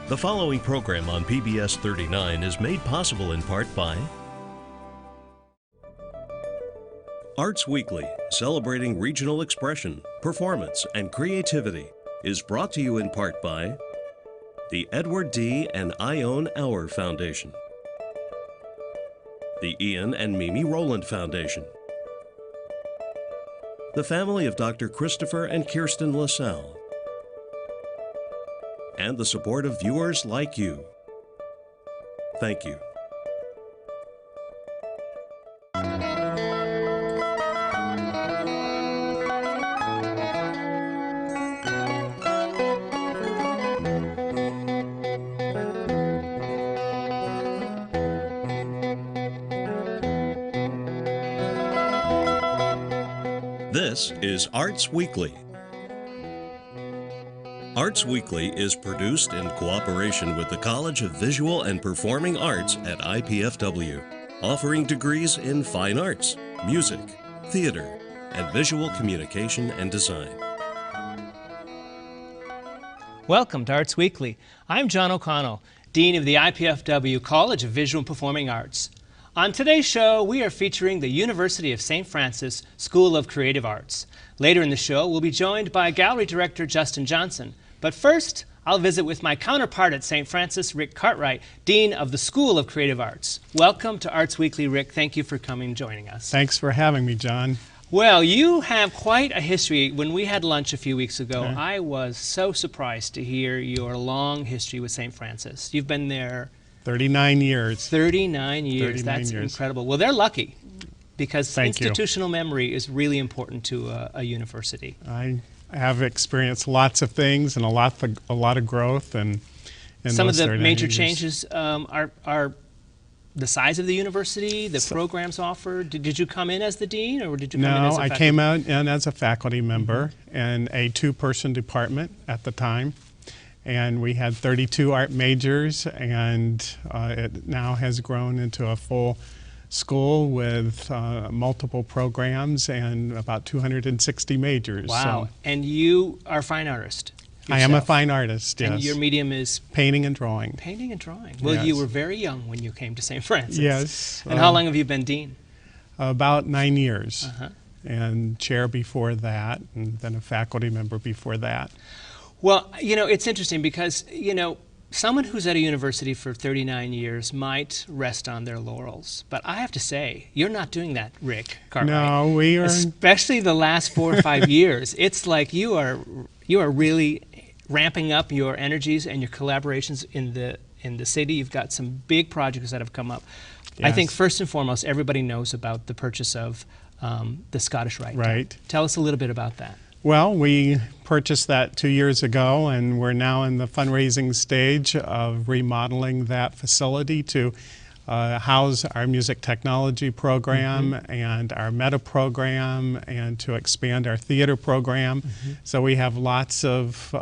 The following program on PBS 39 is made possible in part by Arts Weekly, celebrating regional expression, performance, and creativity, is brought to you in part by the Edward D. and Ione Auer Foundation, the Ian and Mimi Rowland Foundation, the family of Dr. Christopher and Kirsten LaSalle, and the support of viewers like you. Thank you. This is Arts Weekly. Arts Weekly is produced in cooperation with the College of Visual and Performing Arts at IPFW, offering degrees in fine arts, music, theater, and visual communication and design. Welcome to Arts Weekly. I'm John O'Connell, Dean of the IPFW College of Visual and Performing Arts. On today's show, we are featuring the University of St. Francis School of Creative Arts. Later in the show, we'll be joined by Gallery Director Justin Johnson. But first, I'll visit with my counterpart at St. Francis, Rick Cartwright, Dean of the School of Creative Arts. Welcome to Arts Weekly, Rick. Thank you for coming and joining us. Thanks for having me, John. Well, you have quite a history. When we had lunch a few weeks ago, I was so surprised to hear your long history with St. Francis. You've been there 39 years. 39 years. 39 That's years. incredible. Well, they're lucky because Thank you. institutional memory is really important to a university. I have experienced lots of things and a lot of growth. And some of the 39 major years. changes are the size of the university, the programs offered. Did you come in as the dean, or did you come in as a faculty? I came out in as a faculty member in a two-person department at the time. And we had 32 art majors, and it now has grown into a full school with multiple programs and about 260 majors. Wow. So And you are a fine artist yourself. I am a fine artist, yes. And your medium is painting and drawing. painting and drawing. Well, Yes. you were very young when you came to St. Francis. Yes. And how long have you been dean? About 9 years. Uh-huh. And chair before that, and then a faculty member before that. Well, it's interesting because, someone who's at a university for 39 years might rest on their laurels. But I have to say, you're not doing that, Rick Cartwright. No, we are. Especially the last 4 or 5 years. It's like you are really ramping up your energies and your collaborations in the city. You've got some big projects that have come up. Yes. I think first and foremost, everybody knows about the purchase of the Scottish Rite. Right. Tell us a little bit about that. Well, we purchased that 2 years ago, and we're now in the fundraising stage of remodeling that facility to house our music technology program and our meta program, and to expand our theater program. So we have lots of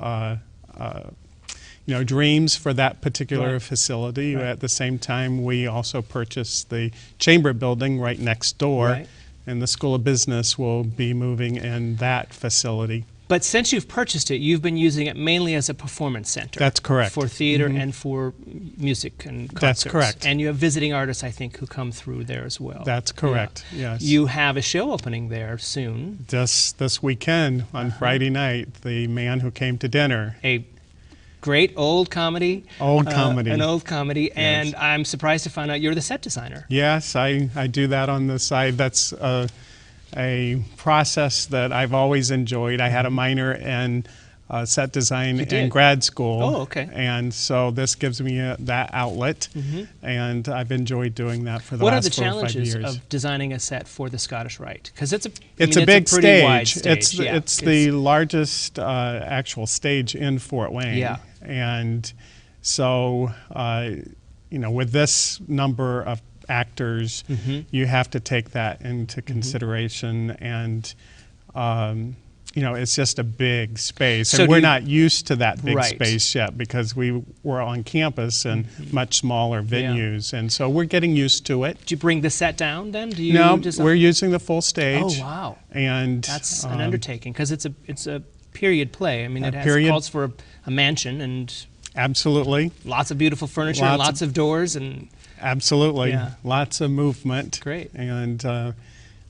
dreams for that particular facility. At the same time, we also purchased the chamber building right next door. And the School of Business will be moving in that facility. But since you've purchased it, you've been using it mainly as a performance center. That's correct. For theater and for music and concerts. That's correct. And you have visiting artists, I think, who come through there as well. That's correct, yes. You have a show opening there soon. This weekend on Friday night, The Man Who Came to Dinner. A great old comedy. Old comedy. An old comedy. Yes. And I'm surprised to find out you're the set designer. Yes, I do that on the side. That's a process that I've always enjoyed. I had a minor in set design in grad school. Oh, okay. And so this gives me that outlet, and I've enjoyed doing that for the What are last the 4 or 5 challenges years. of designing a set for the Scottish Rite? Because it's a big pretty wide stage. stage. It's the largest actual stage in Fort Wayne. Yeah. And so, with this number of actors, you have to take that into consideration. And, it's just a big space. So and we're not used to that big Right. space yet because we were on campus in much smaller venues. And so we're getting used to it. Do you bring the set down then? Do you No, design? we're using the full stage. Oh, wow. And That's an undertaking because it's a period play. I mean, it period- calls for a mansion and Absolutely. Lots of beautiful furniture, lots of doors, and absolutely. Yeah. Lots of movement. Great. And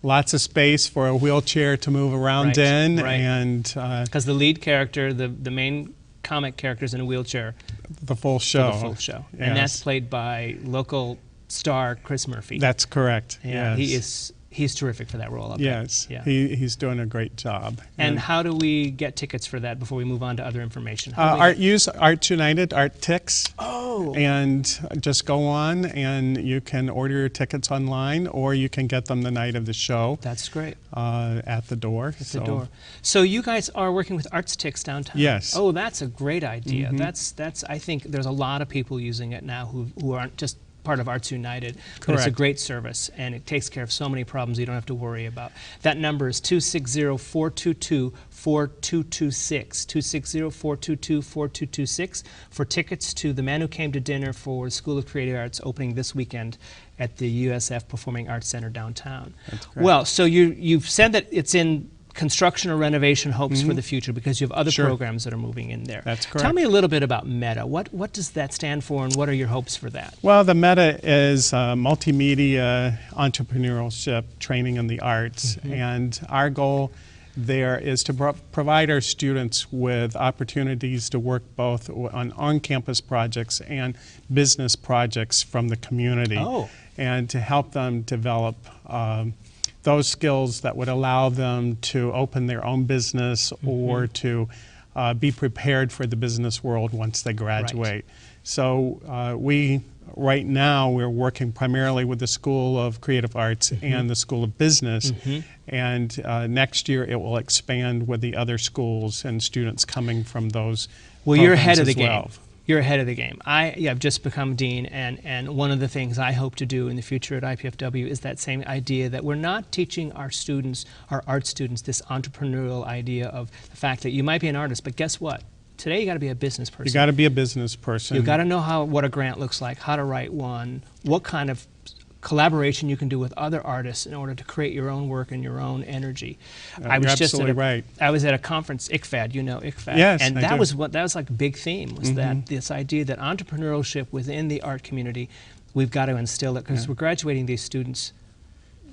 lots of space for a wheelchair to move around Right, in. right. And because the lead character, the main comic character, is in a wheelchair the full show. for the full show, Yes. and that's played by local star Chris Murphy. That's correct. Yeah, Yes. he's terrific for that role. I bet. Yes. Yeah. He's doing a great job. And how do we get tickets for that before we move on to other information? How do we Use Arts United, ArtTix. Oh. And just go on and you can order your tickets online, or you can get them the night of the show That's great. at the door. At the door. So you guys are working with ArtsTix downtown. Yes. Oh, that's a great idea. That's I think there's a lot of people using it now who aren't just part of Arts United, but it's a Correct. great service, and it takes care of so many problems you don't have to worry about. That number is 260-422-4226, 260-422-4226 for tickets to The Man Who Came to Dinner for the School of Creative Arts opening this weekend at the USF Performing Arts Center downtown. That's correct. Well, so you've said that it's in construction or renovation hopes for the future because you have other Sure. programs that are moving in there. That's Tell correct. me a little bit about META. What does that stand for, and what are your hopes for that? Well, the META is multimedia entrepreneurship training in the arts, and our goal there is to provide our students with opportunities to work both on on-campus projects and business projects from the community, Oh. and to help them develop those skills that would allow them to open their own business or to be prepared for the business world once they graduate. So right now we're working primarily with the School of Creative Arts and the School of Business, and next year it will expand with the other schools and students coming from those Well, you're ahead programs of the as game. well. You're ahead of the game. I've just become dean, and one of the things I hope to do in the future at IPFW is that same idea that we're not teaching our students, our art students, this entrepreneurial idea of the fact that you might be an artist, but guess what? Today you got to be a business person. You got to be a business person. You got to know what a grant looks like, how to write one, what kind of collaboration you can do with other artists in order to create your own work and your own energy. I was you're just absolutely right. I was at a conference, ICFAD, you know ICFAD. Yes, and I that do. was like a big theme, was that this idea that entrepreneurship within the art community, we've got to instill it, because we're graduating these students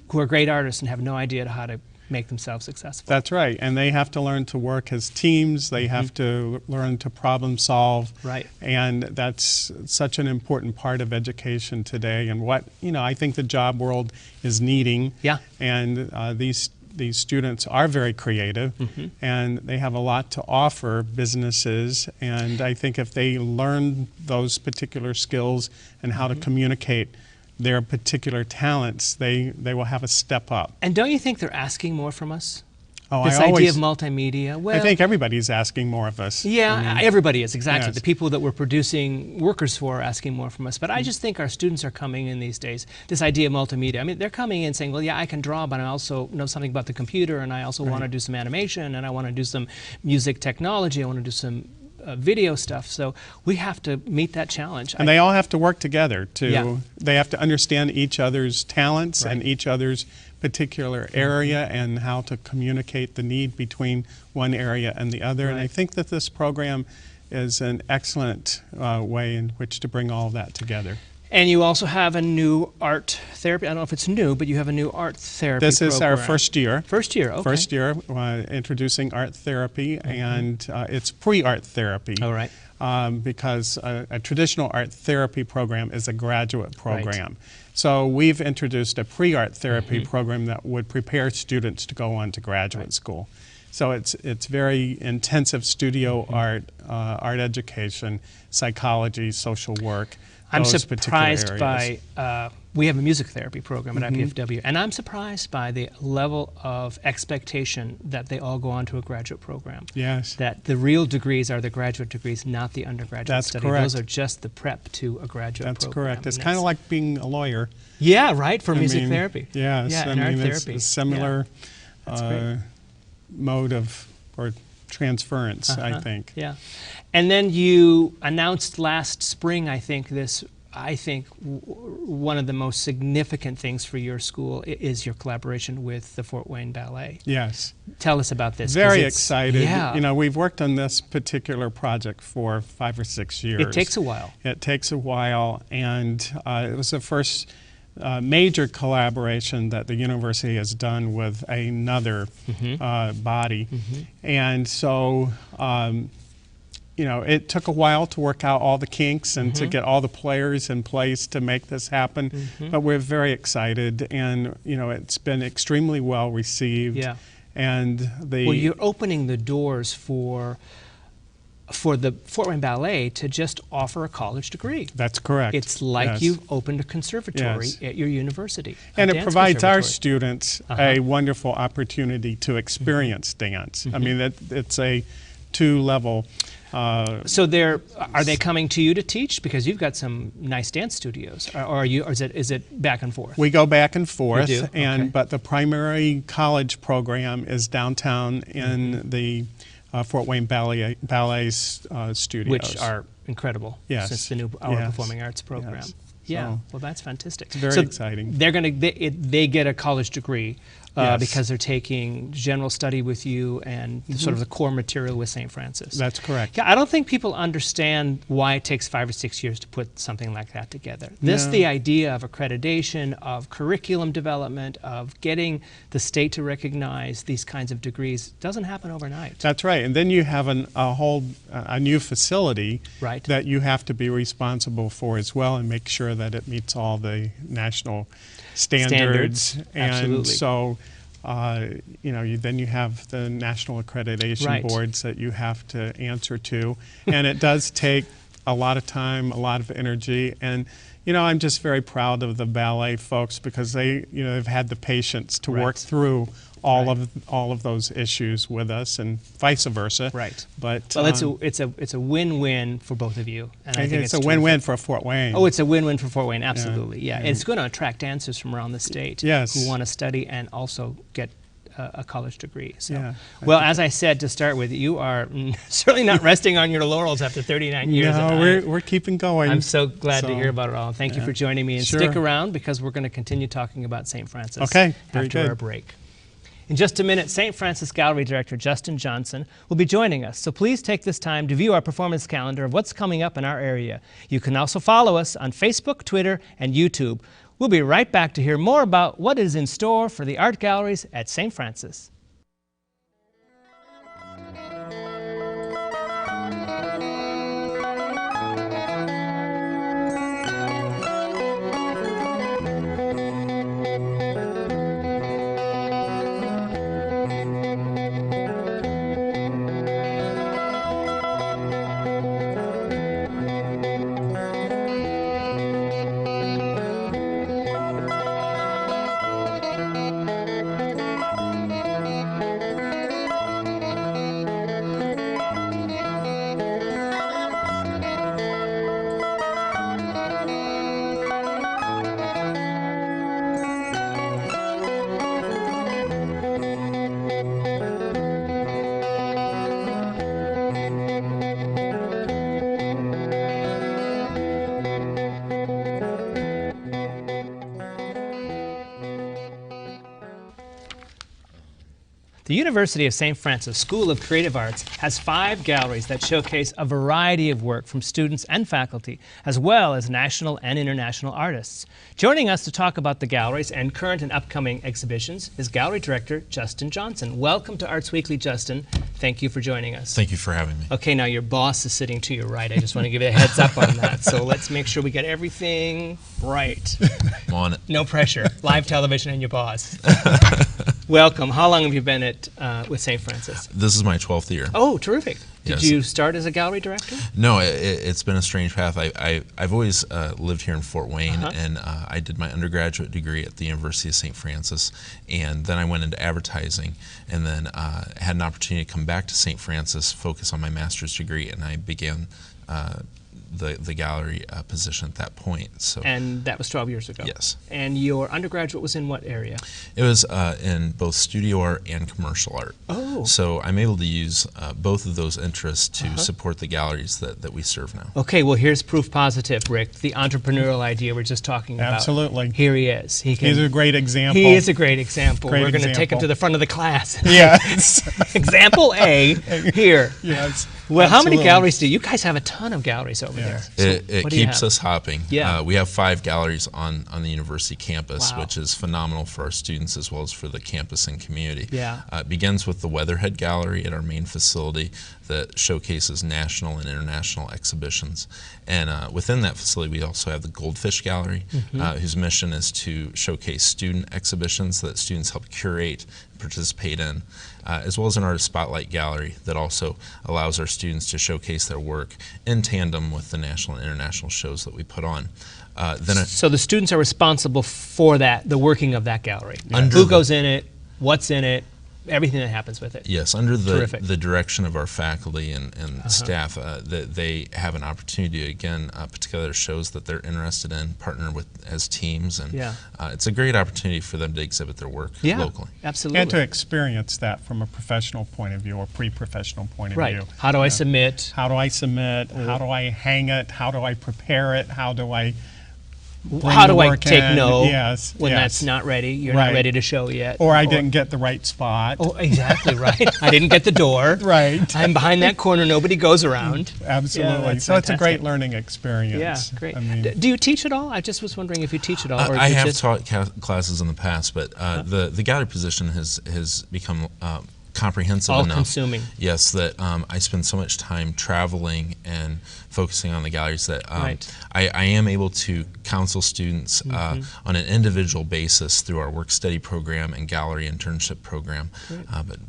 who are great artists and have no idea how to make themselves successful. That's right, and they have to learn to work as teams. They have to learn to problem solve. Right. And that's such an important part of education today, and what I think the job world is needing. Yeah. And these students are very creative, and they have a lot to offer businesses. And I think if they learn those particular skills and how to communicate their particular talents, they will have a step up. And don't you think they're asking more from us? Oh, This idea of multimedia. Well, I think everybody's asking more of us. yeah, everybody is, exactly. yes. The people that we're producing workers for are asking more from us. But I just think our students are coming in these days, this idea of multimedia. I mean, they're coming in saying, well, yeah, I can draw, but I also know something about the computer, and I also want to do some animation, and I want to do some music technology, I want to do some video stuff. So we have to meet that challenge. And they all have to work together to, Yeah. they have to understand each other's talents and Right. each other's particular area and how to communicate the need between one area and the other. And I Right. think that this program is an excellent way in which to bring all of that together. And you also have a new art therapy. I don't know if it's new, but you have a new art therapy This is our program. first year. First year, okay. First year introducing art therapy, and it's pre-art therapy. All right. Because a traditional art therapy program is a graduate program. So we've introduced a pre-art therapy program that would prepare students to go on to graduate school. So it's very intensive studio art, art education, psychology, social work. I'm those particular surprised areas. by, we have a music therapy program at IPFW, and I'm surprised by the level of expectation that they all go on to a graduate program. Yes. That the real degrees are the graduate degrees, not the undergraduate That's study. correct. Those are just the prep to a graduate That's program. correct. It's And kind of that's- like being a lawyer. Yeah, right, for I music mean, therapy. Yes, Yeah, I and art mean, it's therapy. a similar That's great. mode of, or transference, I think. Yeah. And then you announced last spring, I think, this I think one of the most significant things for your school is your collaboration with the Fort Wayne Ballet. Yes. Tell us about this. Very excited. Yeah. You know, we've worked on this particular project for 5 or 6 years. It takes a while. It takes a while, and it was the first major collaboration that the university has done with another body. And so, you know, it took a while to work out all the kinks and to get all the players in place to make this happen. But we're very excited, and, you know, it's been extremely well received. Yeah. And well, you're opening the doors for the Fort Wayne Ballet to just offer a college degree. That's correct. It's like you've opened a conservatory at your university. And it provides our students a wonderful opportunity to experience dance. I mean, it's a 2-level. So are they coming to you to teach? Because you've got some nice dance studios, or is it back and forth? We go back and forth, You do? but the primary college program is downtown in the Fort Wayne Ballet studios, which are incredible. Yes. Since the new Performing Arts program. Yes. Yeah, So well, that's fantastic. It's very exciting. They're they get a college degree because they're taking general study with you and sort of the core material with St. Francis. That's correct. Yeah, I don't think people understand why it takes 5 or 6 years to put something like that together. The idea of accreditation, of curriculum development, of getting the state to recognize these kinds of degrees doesn't happen overnight. That's right. And then you have a new facility that you have to be responsible for as well, and make sure that it meets all the national standards. And absolutely. so, you know, then you have the national accreditation boards that you have to answer to. And it does take a lot of time, a lot of energy. And, you know, I'm just very proud of the ballet folks because they've had the patience to work through all of those issues with us, and vice versa. Right. But well, it's a win-win for both of you, and I think it's a win-win for Fort Wayne. Oh, it's a win-win for Fort Wayne. Absolutely. Yeah. It's going to attract dancers from around the state who want to study and also get a college degree. So, well, as I said to start with, you are certainly not resting on your laurels after 39 years. No, we're keeping going. I'm so glad to hear about it all. Thank you for joining me, and stick around because we're going to continue talking about St. Francis after our break. In just a minute, St. Francis Gallery Director Justin Johnson will be joining us, so please take this time to view our performance calendar of what's coming up in our area. You can also follow us on Facebook, Twitter, and YouTube. We'll be right back to hear more about what is in store for the art galleries at St. Francis. The University of St. Francis School of Creative Arts has 5 galleries that showcase a variety of work from students and faculty, as well as national and international artists. Joining us to talk about the galleries and current and upcoming exhibitions is Gallery Director Justin Johnson. Welcome to Arts Weekly, Justin. Thank you for joining us. Thank you for having me. Okay, now your boss is sitting to your right. I just want to give you a heads up on that. So let's make sure we get everything right. I'm on it. No pressure. Live television and your boss. Welcome. How long have you been with St. Francis? This is my 12th year. Oh, terrific. Did Yes. you start as a gallery director? No, it's been a strange path. I've always lived here in Fort Wayne, and I did my undergraduate degree at the University of St. Francis, and then I went into advertising, and then had an opportunity to come back to St. Francis, focus on my master's degree, and I began the gallery position at that point. So. And that was 12 years ago? Yes. And your undergraduate was in what area? It was in both studio art and commercial art. Oh, So I'm able to use both of those interests to support the galleries that we serve now. Okay, well here's proof positive, Rick. The entrepreneurial idea we're just talking about. Absolutely. Here he is. He's a great example. He is a great example. Great We're going to take him example. to the front of the class. Yes. Example A, here. Yes. Well, how many absolutely. galleries do you guys have? A ton of galleries over there. So It what do you keeps have? us hopping. Yeah. We have 5 galleries on the university campus, Wow. which is phenomenal for our students as well as for the campus and community. Yeah. It begins with the Weatherhead Gallery at our main facility that showcases national and international exhibitions. And within that facility, we also have the Goldfish Gallery, whose mission is to showcase student exhibitions that students help curate and participate in, as well as an Artist Spotlight Gallery that also allows our students to showcase their work in tandem with the national and international shows that we put on. So the students are responsible for that, the working of that gallery. Under Who the- goes in it, what's in it, everything that happens with it. Yes, under Terrific. the direction of our faculty and staff, that they have an opportunity to, again, put together shows that they're interested in, partner with as teams, and Yeah. It's a great opportunity for them to exhibit their work Yeah, locally. absolutely. And to experience that from a professional point of view or pre-professional point of Right. view. How do I submit? How do I submit? How do I hang it? How do I prepare it? How do I bring How the do I work take in? no Yes, when yes. that's not ready? You're Right. not ready to show yet. Or I didn't get the right spot. Oh, exactly right. I didn't get the door. Right. I'm behind that corner. Nobody goes around. Absolutely. that's So it's a great fantastic. learning experience. Yeah, great. I mean, Do you teach at all? I just was wondering if you teach at all. Or I you have just- taught classes in the past, but the gallery position has become comprehensive enough. All-consuming. Yes, that I spend so much time traveling and focusing on the galleries that Right. I am able to counsel students on an individual basis through our work study program and gallery internship program,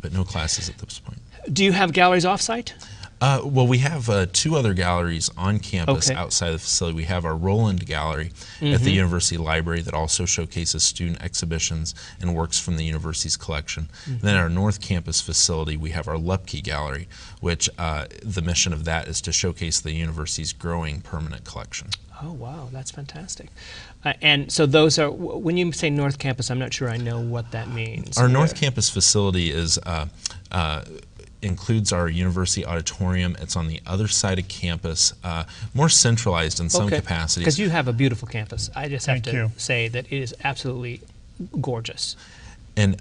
but no classes at this point. Do you have galleries off-site? Well, we have 2 other galleries on campus Okay. outside of the facility. We have our Roland Gallery at the University Library that also showcases student exhibitions and works from the university's collection. Then at our North Campus facility, we have our Lepke Gallery, which the mission of that is to showcase the university's growing permanent collection. Oh, wow, that's fantastic. And so those are, when you say North Campus, I'm not sure I know what that means. Our North Campus facility is includes our university auditorium. It's on the other side of campus, more centralized in some capacities. Because you have a beautiful campus. I just have Thank to you. say that it is absolutely gorgeous. And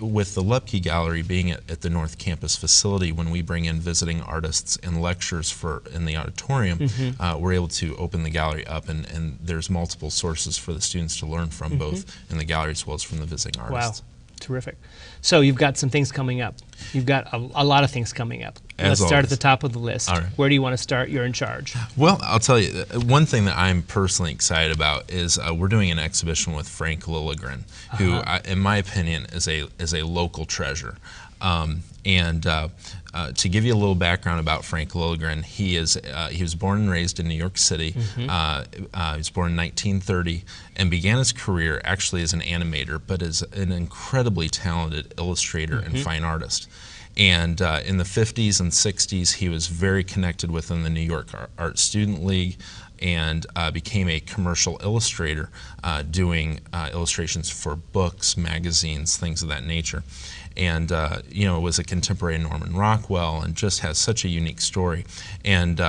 with the Lepke Gallery being at the North Campus facility, when we bring in visiting artists and lectures in the auditorium, we're able to open the gallery up, and there's multiple sources for the students to learn from, both in the gallery as well as from the visiting artists. Wow, terrific. So you've got some things coming up. You've got a lot of things coming up. As Let's start at always. the top of the list. All right. Where do you want to start? You're in charge. Well, I'll tell you, one thing that I'm personally excited about is we're doing an exhibition with Frank Lilligren, who, in my opinion, is a local treasure. To give you a little background about Frank Lilligren, he was born and raised in New York City. He was born in 1930 and began his career actually as an animator, but as an incredibly talented illustrator and fine artist. And in the 50s and 60s, he was very connected within the New York Art Student League and became a commercial illustrator, doing illustrations for books, magazines, things of that nature. And was a contemporary of Norman Rockwell and just has such a unique story. And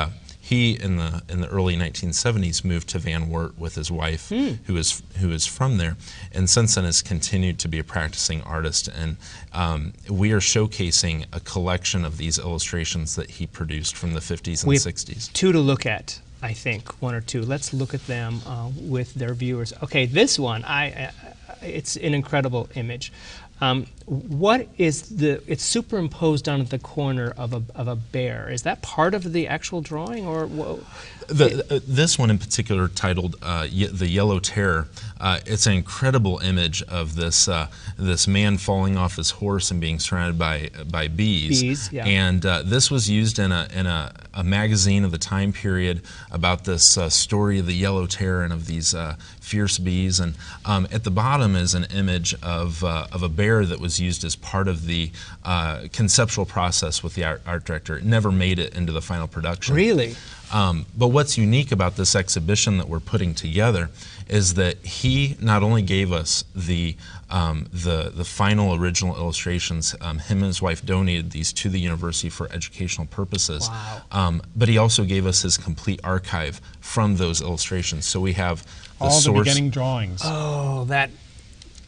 he, in the early 1970s, moved to Van Wert with his wife, who is from there, and since then has continued to be a practicing artist. And we are showcasing a collection of these illustrations that he produced from the 50s and We have 60s. 2 to look at, I think, 1 or 2. Let's look at them with their viewers. Okay, this one, it's an incredible image. What is it's superimposed on the corner of a bear. Is that part of the actual drawing, or This one in particular, titled "The Yellow Terror," it's an incredible image of this man falling off his horse and being surrounded by bees. Bees, yeah. And this was used in a magazine of the time period about this story of the Yellow Terror and of these fierce bees. And at the bottom is an image of a bear that was used as part of the conceptual process with the art director. It never made it into the final production. Really? But what's unique about this exhibition that we're putting together is that he not only gave us the final original illustrations. Him and his wife donated these to the university for educational purposes. Wow. But he also gave us his complete archive from those illustrations. So we have the All source. the beginning drawings. Oh, that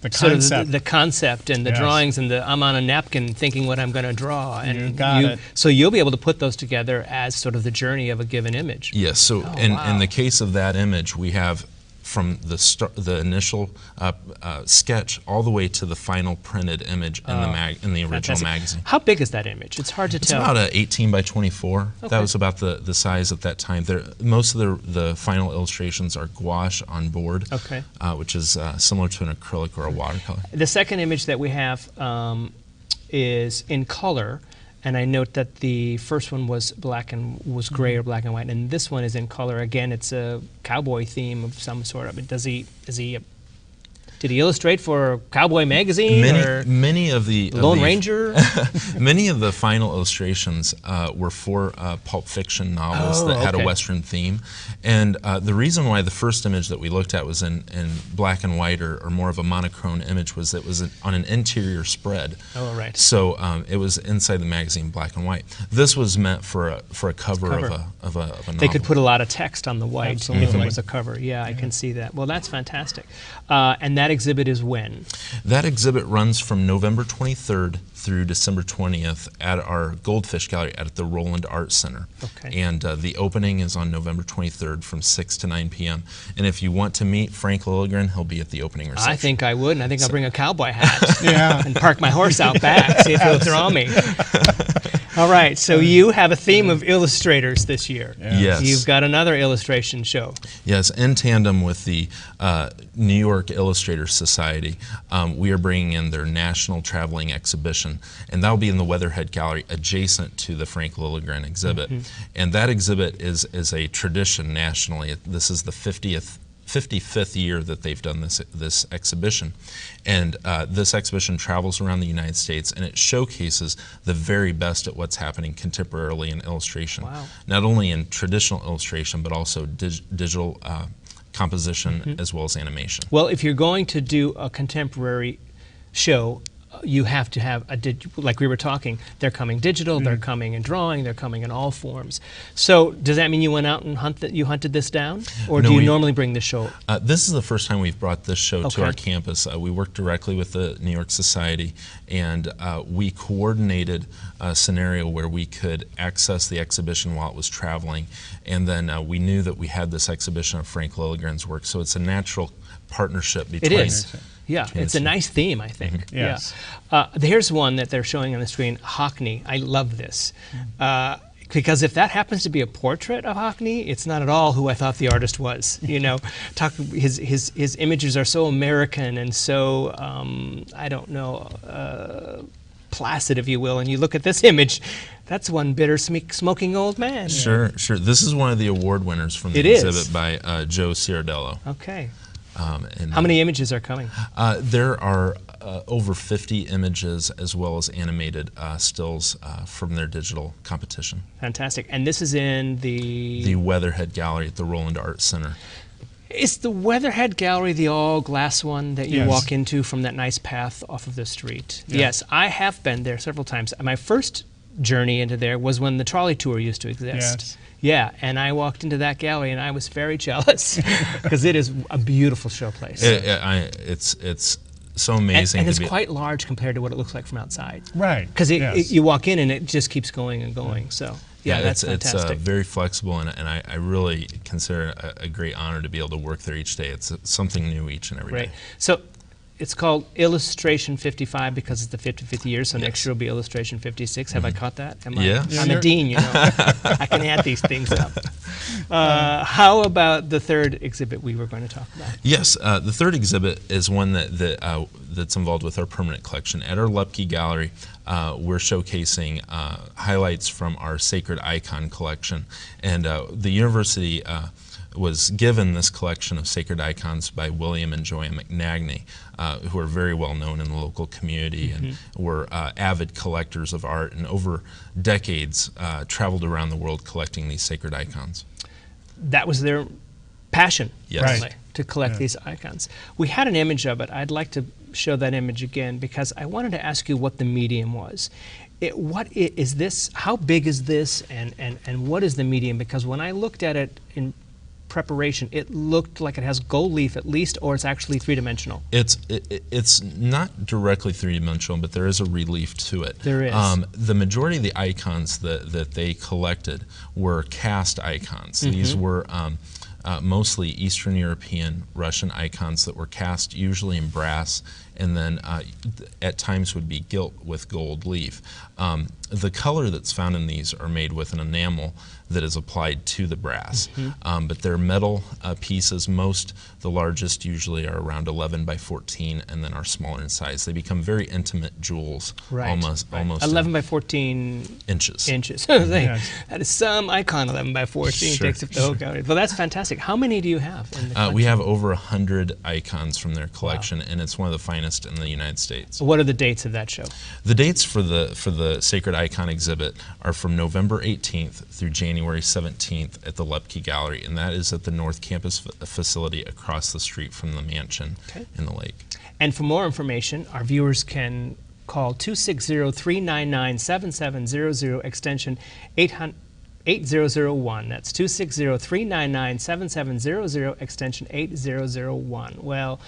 The sort of concept. the concept and the Yes. drawings and the I'm on a napkin thinking what I'm going to draw. And You got it. So you'll be able to put those together as sort of the journey of a given image. Yes. So Oh, in wow. the case of that image, we have from the initial sketch all the way to the final printed image in the original Fantastic. magazine. How big is that image? It's hard to It's tell. about a 18 by 24. Okay. That was about the size at that time. Most of the final illustrations are gouache on board, Okay. which is similar to an acrylic or a watercolor. The second image that we have is in color, and I note that the first one was gray or black and white, and this one is in color. Again, it's a cowboy theme of some sort. I mean, did he illustrate for Cowboy Magazine or Many of the Lone Ranger? Many of the final illustrations were for pulp fiction novels that had a okay. Western theme. And the reason why the first image that we looked at was in black and white or more of a monochrome image was that it was on an interior spread. Oh, right. So it was inside the magazine, black and white. This was meant for a cover. Of a novel. They could put a lot of text on the white if it Absolutely. was a cover. Yeah, I can see that. Well, that's fantastic. And that exhibit is when? That exhibit runs from November 23rd through December 20th at our Goldfish Gallery at the Roland Art Center. Okay. And the opening is on November 23rd from 6 to 9 p.m. And if you want to meet Frank Lilligren, he'll be at the opening reception. I think I would, and I think I'll bring a cowboy hat Yeah. and park my horse out back, see if he'll throw me. All right, so you have a theme of illustrators this year. Yes. You've got another illustration show. Yes, in tandem with the New York Illustrator Society, we are bringing in their National Traveling Exhibition, and that will be in the Weatherhead Gallery adjacent to the Frank Lilligren exhibit. And that exhibit is a tradition nationally. This is the 55th year that they've done this exhibition. And this exhibition travels around the United States, and it showcases the very best at what's happening contemporarily in illustration. Wow. Not only in traditional illustration, but also digital composition as well as animation. Well, if you're going to do a contemporary show, you have to have like we were talking, they're coming digital, they're coming in drawing, they're coming in all forms. So does that mean you went out and hunted this down? Or No, do you we- normally bring the show? This is the first time we've brought this show to Okay. our campus. We worked directly with the New York Society, and we coordinated a scenario where we could access the exhibition while it was traveling. And then we knew that we had this exhibition of Frank Lilligren's work, so it's a natural partnership between. It is. Yeah, it's a nice theme, I think. Yes. Yeah. Here's one that they're showing on the screen, Hockney. I love this. Because if that happens to be a portrait of Hockney, it's not at all who I thought the artist was. You know, his images are so American and so, I don't know, placid, if you will. And you look at this image, that's one bitter smoking old man. Sure. This is one of the award winners from the It is. exhibit by Joe Ciardello. Okay. And How many images are coming? There are over 50 images as well as animated stills from their digital competition. Fantastic. And this is in The Weatherhead Gallery at the Roland Art Center. Is the Weatherhead Gallery the all-glass one that you Yes. walk into from that nice path off of the street? Yes, I have been there several times. My first journey into there was when the trolley tour used to exist. Yes. Yeah, and I walked into that gallery and I was very jealous because it is a beautiful showplace. It's so amazing. And to it's be- quite large compared to what it looks like from outside. Right. Because yes. you walk in and it just keeps going and going. So, yeah, that's it's fantastic. very flexible, and I really consider it a great honor to be able to work there each day. It's something new each and every Right. day. So it's called Illustration 55 because it's the 55th year, so next Yes. year will be Illustration 56. Have I caught that? Yeah. I'm a dean, you know. I can add these things up. How about the third exhibit we were going to talk about? Yes, the third exhibit is one that's involved with our permanent collection. At our Lepke Gallery, we're showcasing highlights from our Sacred Icon collection. And the university was given this collection of sacred icons by William and Joanne McNagny, who are very well known in the local community and were avid collectors of art, and over decades traveled around the world collecting these sacred icons. That was their passion, Yes. really, to collect these icons. We had an image of it. I'd like to show that image again because I wanted to ask you what the medium was. Is this? How big is this, and what is the medium? Because when I looked at it in preparation, it looked like it has gold leaf at least, or it's actually three-dimensional. It's not directly three-dimensional, but there is a relief to it. There is. The majority of the icons that they collected were cast icons. These were mostly Eastern European, Russian icons that were cast usually in brass, and then at times would be gilt with gold leaf. The color that's found in these are made with an enamel that is applied to the brass. But they're metal pieces. The largest usually are around 11 by 14 and then are smaller in size. They become very intimate jewels, almost 11 by 14 inches. That is some icon, 11 by 14. Sure, Takes up the whole gallery. Well, that's fantastic. How many do you have in the collection? We have over 100 icons from their collection, and it's one of the finest in the United States. What are the dates of that show? The dates for the Sacred Icon exhibit are from November 18th through January 17th at the Lepke Gallery, and that is at the North Campus facility across the street from the mansion in the lake. And for more information, our viewers can call 260-399-7700, extension 8001. That's 260-399-7700, extension 8001. Well,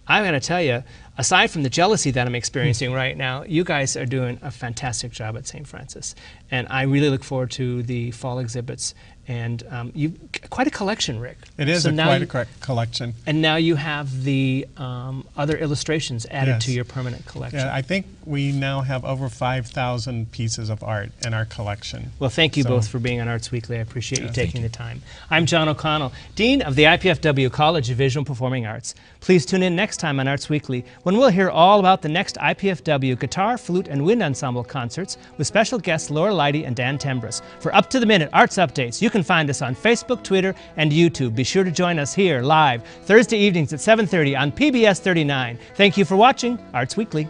I've got to tell you, aside from the jealousy that I'm experiencing right now, you guys are doing a fantastic job at St. Francis. And I really look forward to the fall exhibits. And you quite a collection, Rick. It is quite a collection. And now you have the other illustrations added to your permanent collection. Yeah, I think we now have over 5,000 pieces of art in our collection. Well, thank you both for being on Arts Weekly. I appreciate you taking the time. I'm John O'Connell, Dean of the IPFW College of Visual and Performing Arts. Please tune in next time on Arts Weekly when we'll hear all about the next IPFW Guitar, Flute, and Wind Ensemble concerts with special guests Laura Leidy and Dan Tembris. For up-to-the-minute arts updates, you can find us on Facebook, Twitter, and YouTube. Be sure to join us here live Thursday evenings at 7:30 on PBS 39. Thank you for watching Arts Weekly.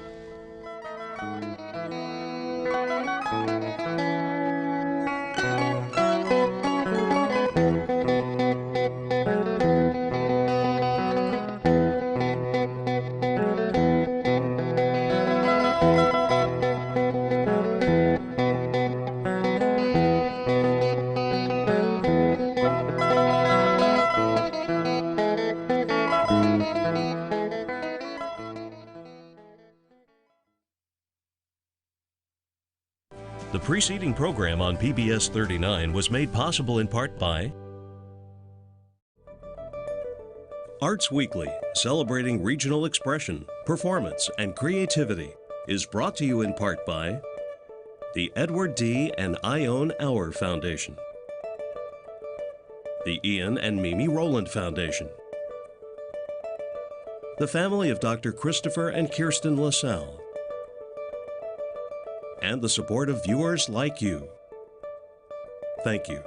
The preceding program on PBS 39 was made possible in part by Arts Weekly, celebrating regional expression, performance, and creativity, is brought to you in part by the Edward D. and Ione Auer Foundation, the Ian and Mimi Rowland Foundation, the family of Dr. Christopher and Kirsten LaSalle, and the support of viewers like you. Thank you.